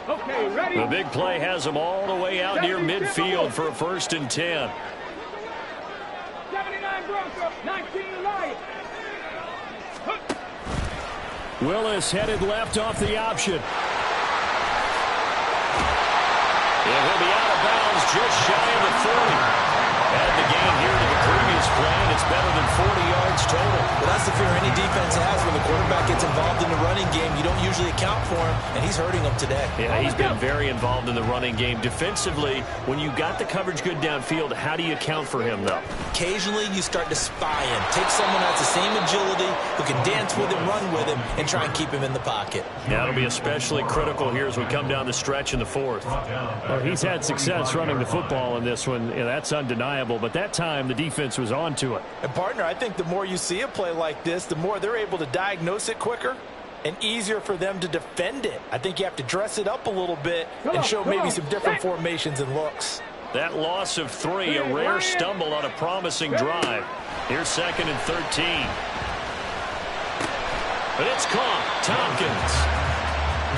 Okay, ready? The big play has them all the way out near midfield for a 1st and 10. 79 Broncos, 19 Lions. Willis headed left off the option. And he'll be out of bounds just shy of the 40. Add the gain here to the previous play, and it's better than 40 yards total. Well, that's the fear any defense has when the quarterback gets involved in the running game. You don't usually account for him, and he's hurting them today. Yeah, he's been very involved in the running game. Defensively, when you got the coverage good downfield, how do you account for him, though? Occasionally, you start to spy him. Take someone that's the same agility, who can dance with him, run with him, and try and keep him in the pocket. That'll be especially critical here as we come down the stretch in the 4th. Well, he's had success running the football in this one. Yeah, that's undeniable, but that time the defense was on to it. And, partner, I think the more you see a play like this, the more they're able to diagnose it quicker and easier for them to defend it. I think you have to dress it up a little bit and show maybe some different formations and looks. That loss of 3, a rare stumble on a promising drive. Here's 2nd and 13. But it's caught. Tompkins.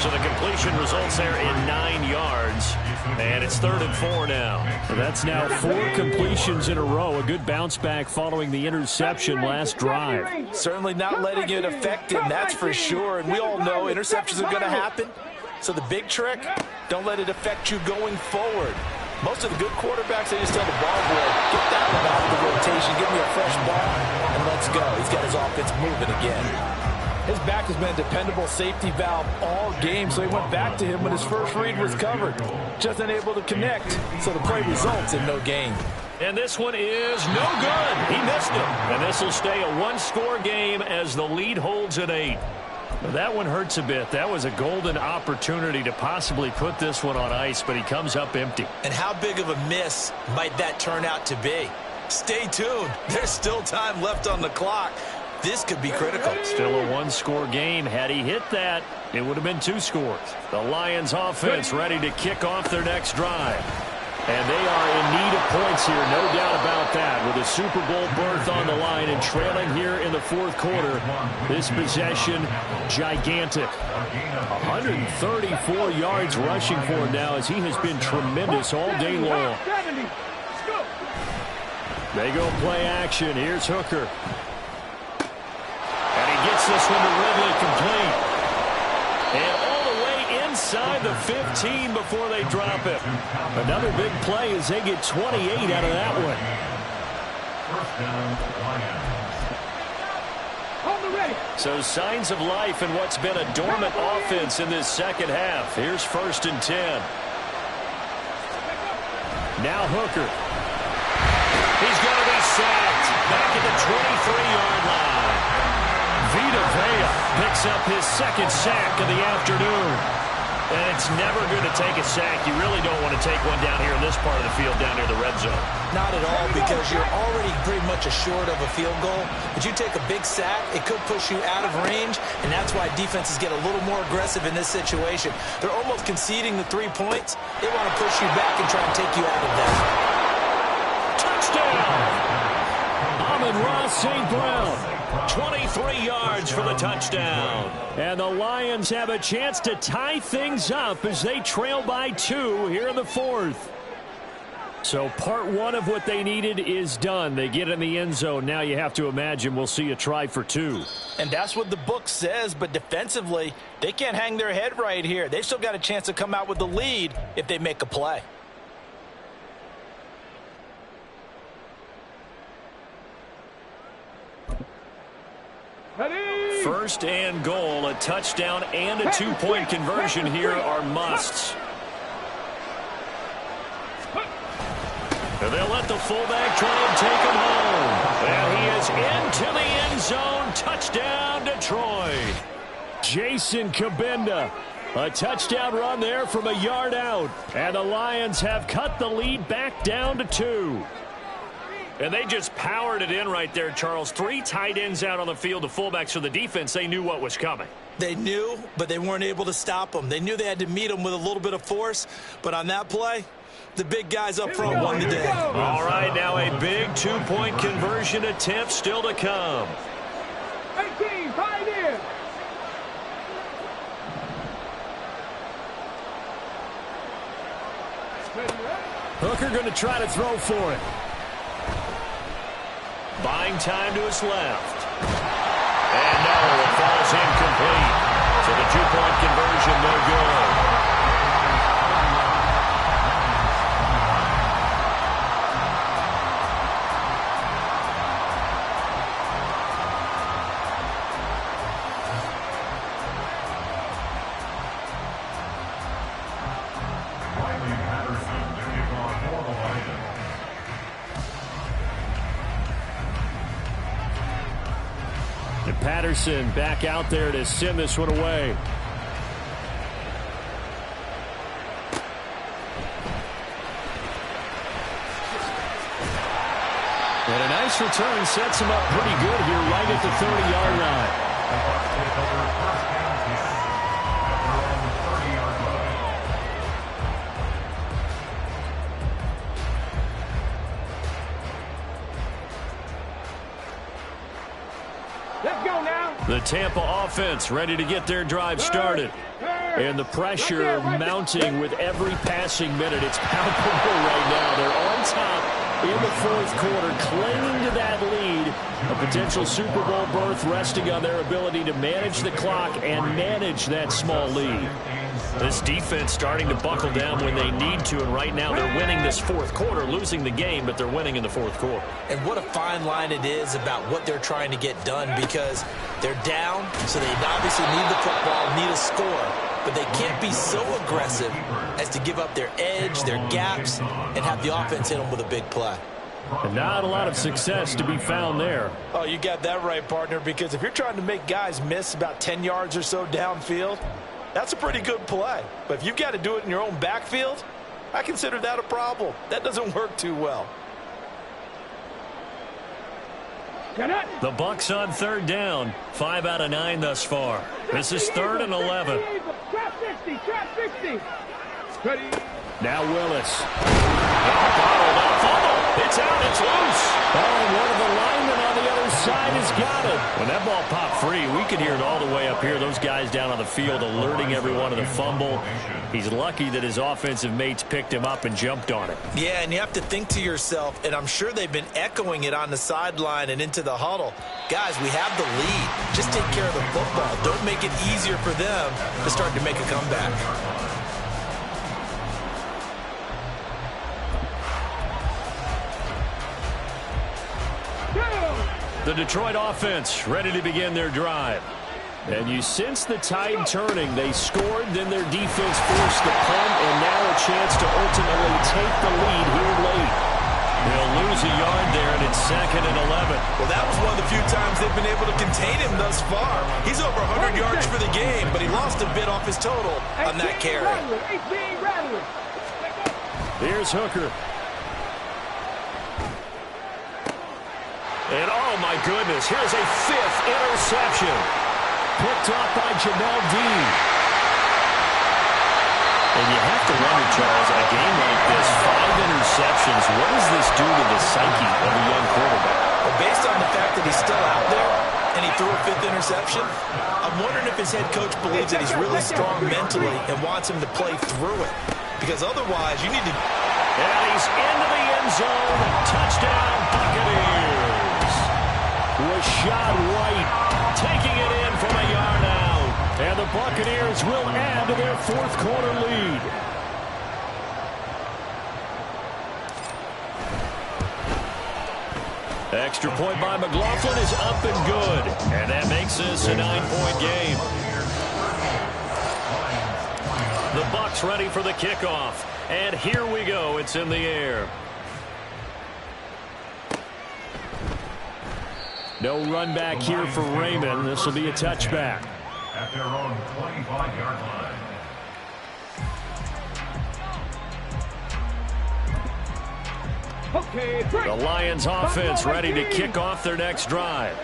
So the completion results there in 9 yards. And it's 3rd and 4 now. So that's now 4 completions in a row. A good bounce back following the interception last drive. Certainly not letting it affect him, that's for sure. And we all know interceptions are going to happen. So the big trick, don't let it affect you going forward. Most of the good quarterbacks, they just tell the ball boy, get that one out of the rotation, give me a fresh ball, and let's go. He's got his offense moving again. His back has been a dependable safety valve all game, so he went back to him when his first read was covered. Just unable to connect, so the play results in no gain. And this one is no good. He missed it. And this will stay a 1-score game as the lead holds at 8. That one hurts a bit. That was a golden opportunity to possibly put this one on ice, but he comes up empty. And how big of a miss might that turn out to be? Stay tuned. There's still time left on the clock. This could be critical. Still a 1-score game. Had he hit that, it would have been 2 scores. The Lions offense ready to kick off their next drive. And they are in need of points here, no doubt about that. With a Super Bowl berth on the line and trailing here in the fourth quarter, this possession, gigantic. 134 yards rushing for him now as he has been tremendous all day long. They go play action. Here's Hooker. And he gets this one to Ridley complete. And all the way inside the 15 before they drop it. Another big play as they get 28 out of that one. So signs of life in what's been a dormant offense in this second half. Here's 1st and 10. Now Hooker. He's going to be sacked back at the 23-yard line. Vita Vea picks up his second sack of the afternoon. And it's never good to take a sack. You really don't want to take one down here in this part of the field, down near the red zone. Not at all, because you're already pretty much assured of a field goal. But you take a big sack, it could push you out of range, and that's why defenses get a little more aggressive in this situation. They're almost conceding the 3 points. They want to push you back and try and take you out of that. Touchdown! Amon-Ra St. Brown. 23 yards for the touchdown. And the Lions have a chance to tie things up as they trail by 2 here in the fourth. So part one of what they needed is done. They get in the end zone. Now you have to imagine we'll see a try for 2. And that's what the book says, but defensively, they can't hang their head right here. They've still got a chance to come out with the lead if they make a play. First and goal, a touchdown and a 2-point conversion here are musts. And they'll let the fullback try and take him home. And he is into the end zone. Touchdown, Detroit. Jason Kabinda. A touchdown run there from a yard out. And the Lions have cut the lead back down to 2. And they just powered it in right there, Charles. 3 tight ends out on the field, the fullbacks for the defense. They knew what was coming. They knew, but they weren't able to stop them. They knew they had to meet them with a little bit of force. But on that play, the big guys up front won the day. All right, now a big 2-point conversion attempt still to come. 18, Pioneer. Hooker going to try to throw for it. Buying time to his left. And no, it falls incomplete. So the 2-point conversion, no good. Patterson back out there to send this one away. And a nice return sets him up pretty good here right at the 30-yard line. The Tampa offense ready to get their drive started. And the pressure mounting with every passing minute. It's palpable right now. They're on top in the fourth quarter, clinging to that lead. A potential Super Bowl berth resting on their ability to manage the clock and manage that small lead. This defense starting to buckle down when they need to, and right now they're winning this fourth quarter, losing the game, but they're winning in the fourth quarter. And what a fine line it is about what they're trying to get done, because they're down, so they obviously need the football, need a score, but they can't be so aggressive as to give up their edge, their gaps, and have the offense hit them with a big play. And not a lot of success to be found there. Oh, you got that right, partner, because if you're trying to make guys miss about 10 yards or so downfield, that's a pretty good play. But if you've got to do it in your own backfield, I consider that a problem. That doesn't work too well. The Bucs on third down. 5 out of 9 thus far. This is 3rd and 11. Now Willis. Bottled up. Fumble. It's out. It's loose. Oh, and one of the linemen on the other side has got it. When that ball popped free, we could hear it all the way up here. Those guys down on the field alerting everyone of the fumble. He's lucky that his offensive mates picked him up and jumped on it. Yeah, and you have to think to yourself, and I'm sure they've been echoing it on the sideline and into the huddle. Guys, we have the lead. Just take care of the football. Don't make it easier for them to start to make a comeback. The Detroit offense ready to begin their drive. And you sense the tide turning. They scored, then their defense forced the punt, and now a chance to ultimately take the lead here late. They'll lose a yard there, and it's 2nd and 11. Well, that was one of the few times they've been able to contain him thus far. He's over 100 yards for the game, but he lost a bit off his total on that carry. Here's Hooker. And oh my goodness, here's a 5th interception. Picked off by Jamel Dean. And you have to wonder, Charles, in a game like this, 5 interceptions, what does this do to the psyche of a young quarterback? Well, based on the fact that he's still out there and he threw a 5th interception, I'm wondering if his head coach believes that he's really strong mentally and wants him to play through it. Because otherwise, you need to... And he's into the end zone. Touchdown, Buccaneers. Rashad White taking it in from a yard out. And the Buccaneers will add to their 4th quarter lead. Extra point by McLaughlin is up and good. And that makes this a 9-point game. The Bucs ready for the kickoff. And here we go. It's in the air. No run back here for Raymond. This will be a touchback. At their own 25-yard line. The Lions offense ready to kick off their next drive.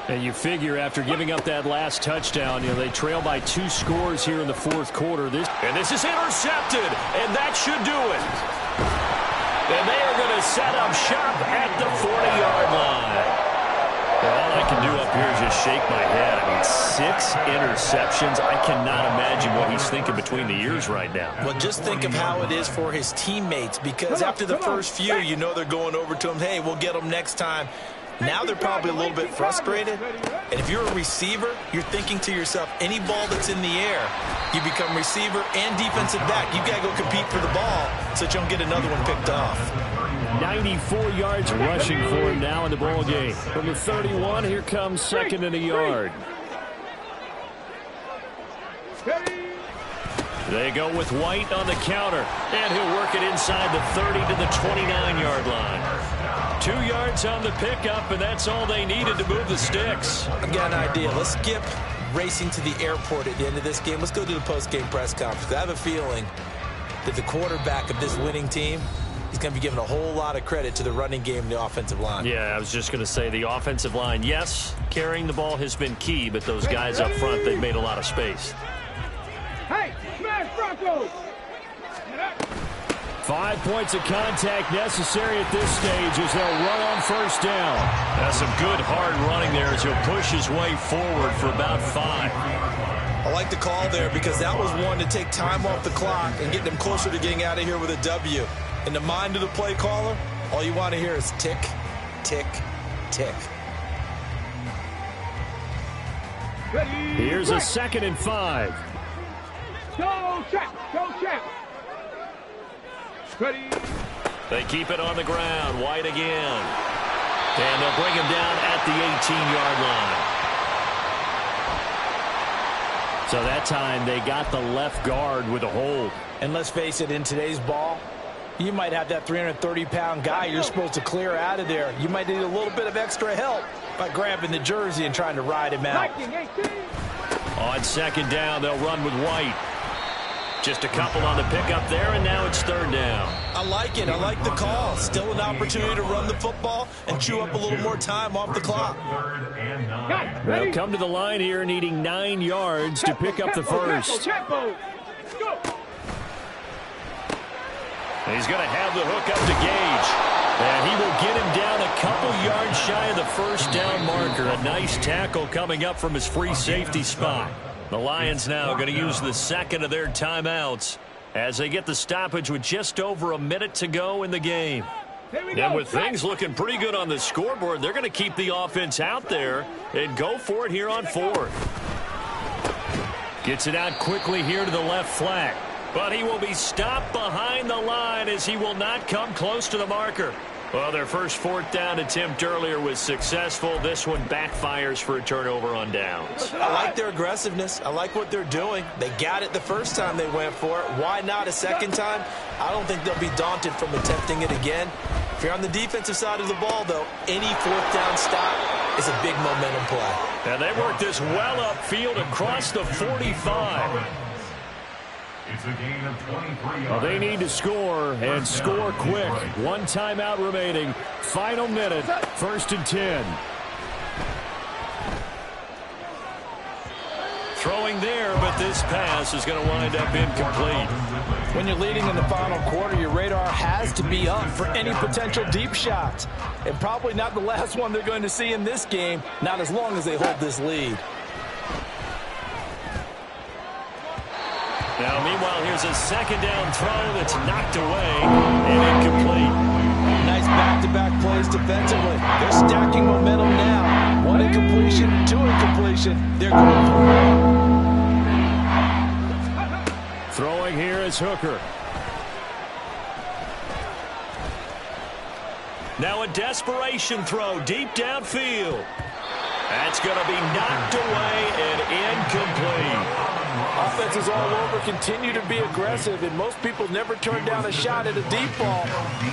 And you figure after giving up that last touchdown, they trail by 2 scores here in the 4th quarter. This is intercepted, and that should do it. And they are going to set up shop at the 40-yard line. All I can do up here is just shake my head. I mean, 6 interceptions. I cannot imagine what he's thinking between the ears right now. Well, just think of how it is for his teammates, because after the first few, they're going over to him, hey, we'll get them next time. Now they're probably a little bit frustrated. And if you're a receiver, you're thinking to yourself, any ball that's in the air, you become receiver and defensive back. You've got to go compete for the ball so that you don't get another one picked off. 94 yards rushing for him now in the ball game. From the 31, here comes 2nd and a yard. They go with White on the counter, and he'll work it inside the 30 to the 29-yard line. 2 yards on the pickup, and that's all they needed to move the sticks. I've got an idea. Let's skip racing to the airport at the end of this game. Let's go to the post-game press conference. I have a feeling that the quarterback of this winning team is going to be given a whole lot of credit to the running game and the offensive line. Yeah, I was just going to say the offensive line, yes, carrying the ball has been key, but those guys up front, they've made a lot of space. Hey, smash Broncos! 5 points of contact necessary at this stage as they'll run on 1st down. That's some good hard running there as he'll push his way forward for about 5. I like the call there because that was one to take time off the clock and get them closer to getting out of here with a W. In the mind of the play caller, all you want to hear is tick, tick, tick. Here's a 2nd and 5. Go, Chap! Go, Chap! Ready. They keep it on the ground. White again. And they'll bring him down at the 18-yard line. So that time they got the left guard with a hold. And let's face it, in today's ball, you might have that 330-pound guy you're supposed to clear out of there. You might need a little bit of extra help by grabbing the jersey and trying to ride him out. On 2nd down, they'll run with White. Just a couple on the pickup there, and now it's 3rd down. I like it. I like the call. Still an opportunity to run the football and chew up a little more time off the clock. They'll come to the line here needing 9 yards to pick up the first. He's going to have the hook up to Gage. And he will get him down a couple yards shy of the first down marker. A nice tackle coming up from his free safety spot. The Lions now going to use the second of their timeouts as they get the stoppage with just over a minute to go in the game. And with things looking pretty good on the scoreboard, they're going to keep the offense out there and go for it here on fourth. Gets it out quickly here to the left flank. But he will be stopped behind the line as he will not come close to the marker. Well, their first fourth down attempt earlier was successful. This one backfires for a turnover on downs. I like their aggressiveness. I like what they're doing. They got it the first time they went for it. Why not a second time? I don't think they'll be daunted from attempting it again. If you're on the defensive side of the ball, though, any fourth down stop is a big momentum play. And they work this well upfield across the 45. It's a gain of 23 Well, they need to score and score quick. One timeout remaining. Final minute. 1st and 10. Throwing there, but this pass is going to wind up incomplete. When you're leading in the final quarter, your radar has to be up for any potential deep shots. And probably not the last one they're going to see in this game, not as long as they hold this lead. Now, meanwhile, here's a second down throw that's knocked away and incomplete. Nice back-to-back plays defensively. They're stacking momentum now. One incompletion, two incompletion. They're going for it. Throwing here is Hooker. Now a desperation throw deep downfield. That's going to be knocked away and incomplete. Offenses all over continue to be aggressive, and most people never turn down a shot at a deep ball.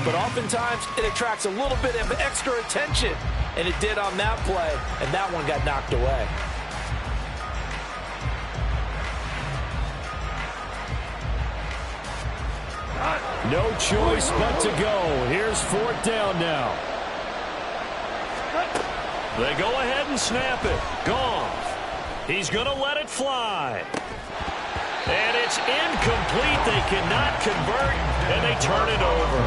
But oftentimes, it attracts a little bit of extra attention, and it did on that play, and that one got knocked away. No choice but to go. Here's fourth down now. They go ahead and snap it. Goff. He's going to let it fly. And it's incomplete. They cannot convert, and they turn it over.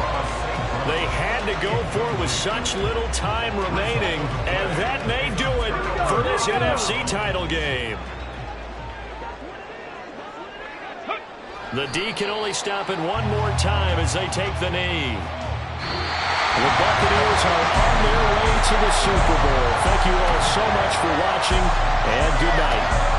They had to go for it with such little time remaining, and that may do it for this NFC title game. The D can only stop it one more time as they take the knee. The Buccaneers are on their way to the Super Bowl. Thank you all so much for watching, and good night.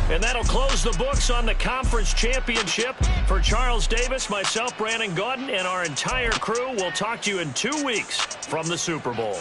And that'll close the books on the conference championship. For Charles Davis, myself, Brandon Gaudin, and our entire crew, we'll talk to you in 2 weeks from the Super Bowl.